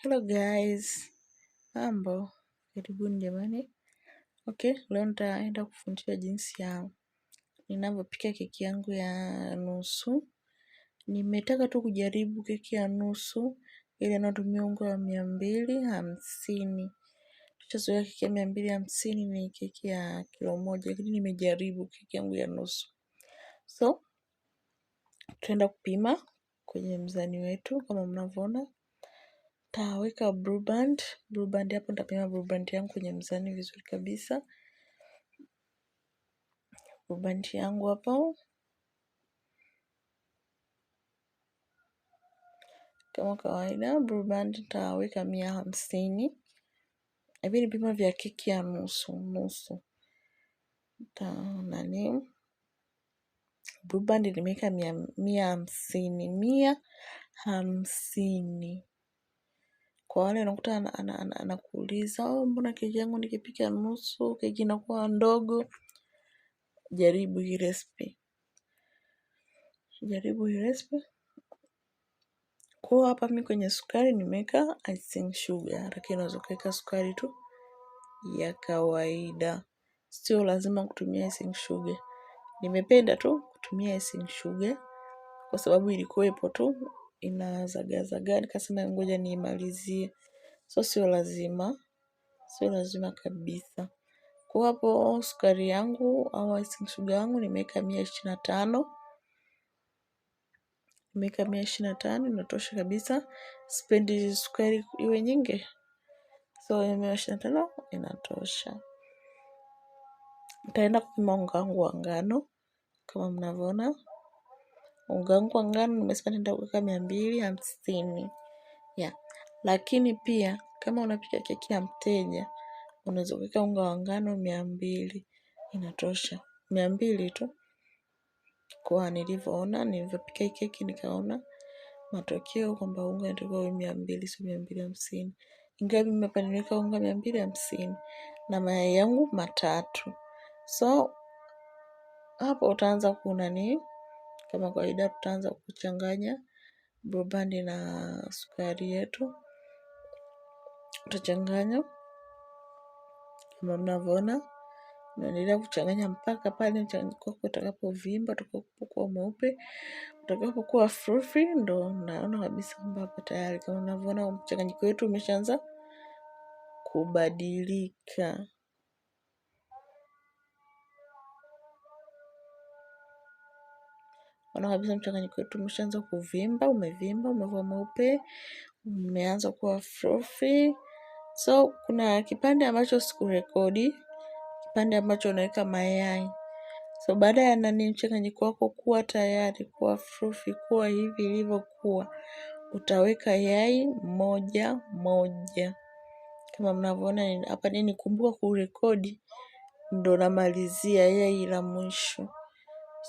Hello guys, mambo, karibuni jamani. Leo nitaenda kufundisha jinsi ya ninavyopika keki yangu ya nusu. Nimetaka tu kujaribu keki ya nusu ile inayotumia unga wa 250. Tushazoea keki ya 250 ni keki ya kilo moja, lakini nimejaribu keki yangu ya nusu. So tutaenda kupima kwenye mzani wetu kama mnavyoona. Taweka blue band hapo, nitapima blue band yangu kwenye mzani vizuri kabisa. Blue band yangu hapo kama kawaida, blue band nitaweka 150. Hivi ni vipimo vya keki ya nusu. Blue band nimeweka 150. Kwa wale wanakuta anakuuliza, mbona keki yangu nikipika nusu keki inakuwa ndogo? Jaribu hii recipe. Kwa hapa mimi kwenye sukari nimeweka icing sugar, lakini unaweza kuweka sukari tu ya kawaida. Sio lazima kutumia icing sugar. Nimependa tu kutumia icing sugar kwa sababu ilikuwepo tu inazaga nikasema ngoja niimalizie. Sio lazima kabisa. Kwa hapo sukari yangu au icing sugar yangu nimeweka 125. Nimeweka 125, inatosha kabisa. Sipendi sukari iwe nyingi. So 125 inatosha. Nitaenda kupima unga wangu wa ngano kama mnavyoona. Unga wangu wa ngano nimesema nitaenda kuweka 250. Lakini pia kama unapika keki ya mteja, unaweza kuweka unga wa ngano 200. Inatosha. 200 tu. Kwa nilivyopika keki nikaona matokeo kwamba unga unatakiwa uwe 200, sio 250. Ingawa mimi hapa nimeweka unga 250 na mayai yangu 3. So hapo utaanza kama kawaida tutaanza kuchanganya blue band na sukari yetu. Utachanganya kama mnavyoona. Unaendelea kuchanganya mpaka pale mchanganyiko wako utakapovimba, utakapokuwa mweupe, utakapokuwa fluffy, ndo naona kabisa kwamba hapo tayari. Kama unavyoona mchanganyiko wetu umeshaanza kubadilika. Unaona kabisa mchanganyiko wetu umeshaanza kuvimba, umekuwa mweupe, umeanza kuwa fluffy. So kuna kipande ambacho sikurekodi, kipande ambacho unaweka mayai. So baada ya mchanganyiko wako kuwa tayari, kuwa fluffy, kuwa hivi ilivyokuwa, utaweka yai moja. Kama mnavyoona hapa nikumbuka kurekodi, ndo namalizia yai la mwisho.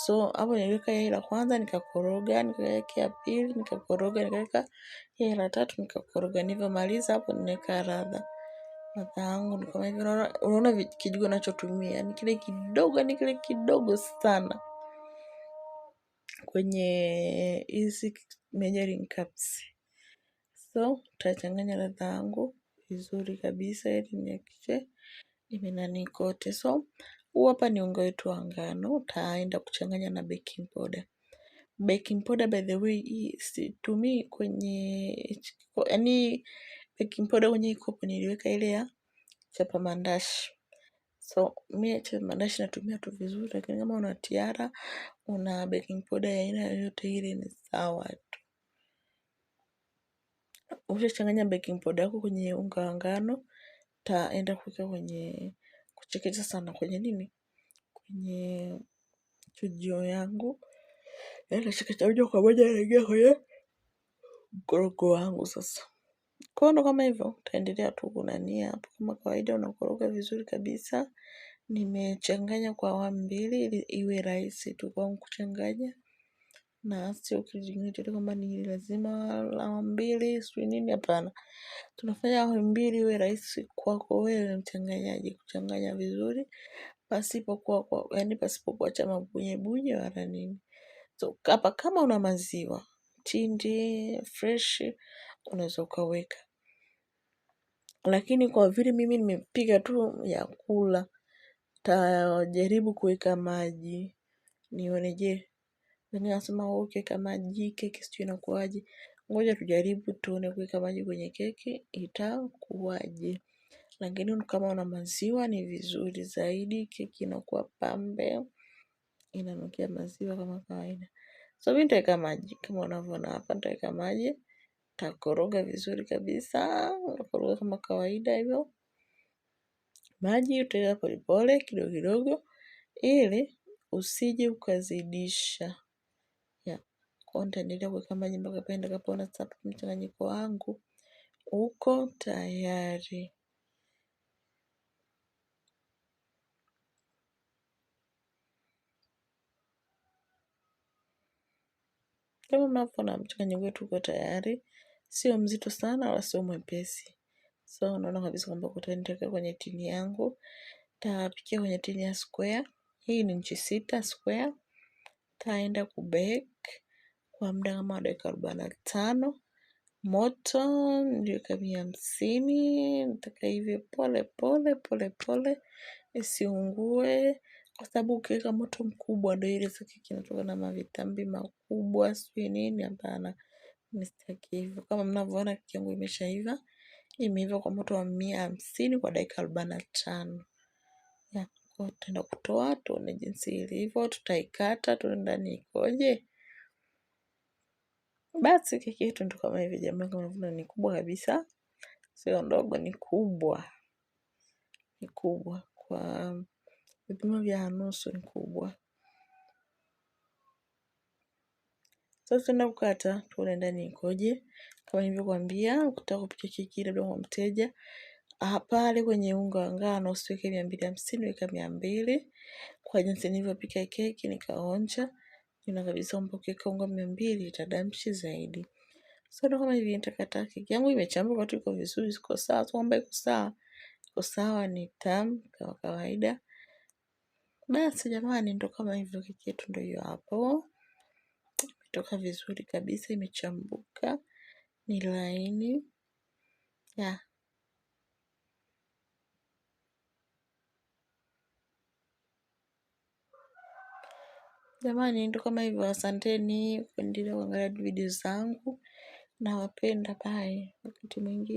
So hapo niliweka yai la kwanza nikakoroga, nikaweka ya pili nikakoroga, nikaweka yai la tatu nikakoroga. Nilivyomaliza hapo ninaweka ladha yangu. Kama hivi unaona kijiko ninachotumia ni kile kidogo sana kwenye hizi measuring cups. So tutachanganya ladha yangu vizuri kabisa ili nihakikishe imenani kote. So huu hapa ni unga wetu wa ngano, utaenda kuchanganya na baking powder. Baking powder by the way situmii kwenye baking powder kwenye kopo niliweka ile ya chapa mandashi. So mimi chapa mandashi natumia tu vizuri, lakini kama una tiara, una baking powder ya aina yoyote ile ni sawa tu. Ukishachanganya baking powder yako kwenye unga wa ngano, taenda kuweka kwenye kuchekecha sana kwenye kwenye chujio yangu. Chekecha moja kwa moja naingia kwenye mkorogo wangu sasa. Kwa ndo kama hivyo, utaendelea tu kunania hapo kama kawaida, unakoroga vizuri kabisa. Nimechanganya kwa awamu 2 ili iwe rahisi tu kwangu kuchanganya. Na sio kitu kama ni lazima awamu 2 sio nini, hapana. Tunafanya awamu 2 iwe rahisi kwako wewe mchanganyaji kuchanganya vizuri pasipo kuacha mabunye wala nini. So kama una maziwa tindi fresh unaweza ukaweka. Lakini kwa vile mimi nimepika tu ya kula, tajaribu kuweka maji nione je. Wengine wanasema ukiweka maji keki sijui inakuwaje. Ngoja tujaribu tuone kuweka maji kwenye keki itakuwaje. Lakini kama una maziwa ni vizuri zaidi, keki inakuwa pambe, inanukia maziwa kama kawaida. So mimi nitaweka maji kama unavyoona hapa, nitaweka maji, takoroga vizuri kabisa, nakoroga kama kawaida hivyo. Maji utaweka polepole kidogo kidogo ili usije ukazidisha. Kwa nitaendelea kuweka maji mpaka pale nitakapoona sasa mchanganyiko wangu uko tayari. Kama mnavyoona mchanganyiko wetu uko tayari, sio mzito sana wala sio mwepesi. So unaona kabisa kwamba nitaweka kwenye tini yangu. Tapikia kwenye tini ya square. Hii ni inchi 6 square. Taenda kubake kwa muda kama dakika 45. Moto niliweka 150. Nataka hivi pole pole isiungue, kwa sababu ukiweka moto mkubwa ndio ile keki inatoka na mavitambi makubwa sio nini. Hapana, msitaki hivyo. Kama mnavyoona keki yangu imeshaiva. Imeiva kwa moto wa 150 kwa dakika 45. Kwa tutaenda kutoa tuone jinsi ilivyo, tutaikata tuone ndani ikoje. Basi keki yetu ndio kama hivi jamani, kama mnaona ni kubwa kabisa. Sio ndogo, ni kubwa. Ni kubwa kwa vipimo vya nusu, ni kubwa. Sasa tutaenda kukata tuone ndani ikoje. Kama nilivyokuambia, ukitaka kupika keki ile kwa mteja, pale kwenye unga wa ngano usiweke 250, weka 200. Kwa jinsi nilivyopika keki nikaonja, nina kabisa kwamba ukiweka unga 200 itadamshi zaidi. So ndio kama hivi nitakata keki yangu, imechambuka tu, iko vizuri, iko sawa, tu kwamba iko sawa. Iko sawa, ni tamu kama kawaida. Basi jamani, ndio kama hivyo keki yetu ndio hiyo hapo. Imetoka vizuri kabisa, imechambuka, ni laini. Jamani, ndio kama hivyo. Asanteni kuendelea kuangalia video zangu. Nawapenda, bye. Wakati mwingine.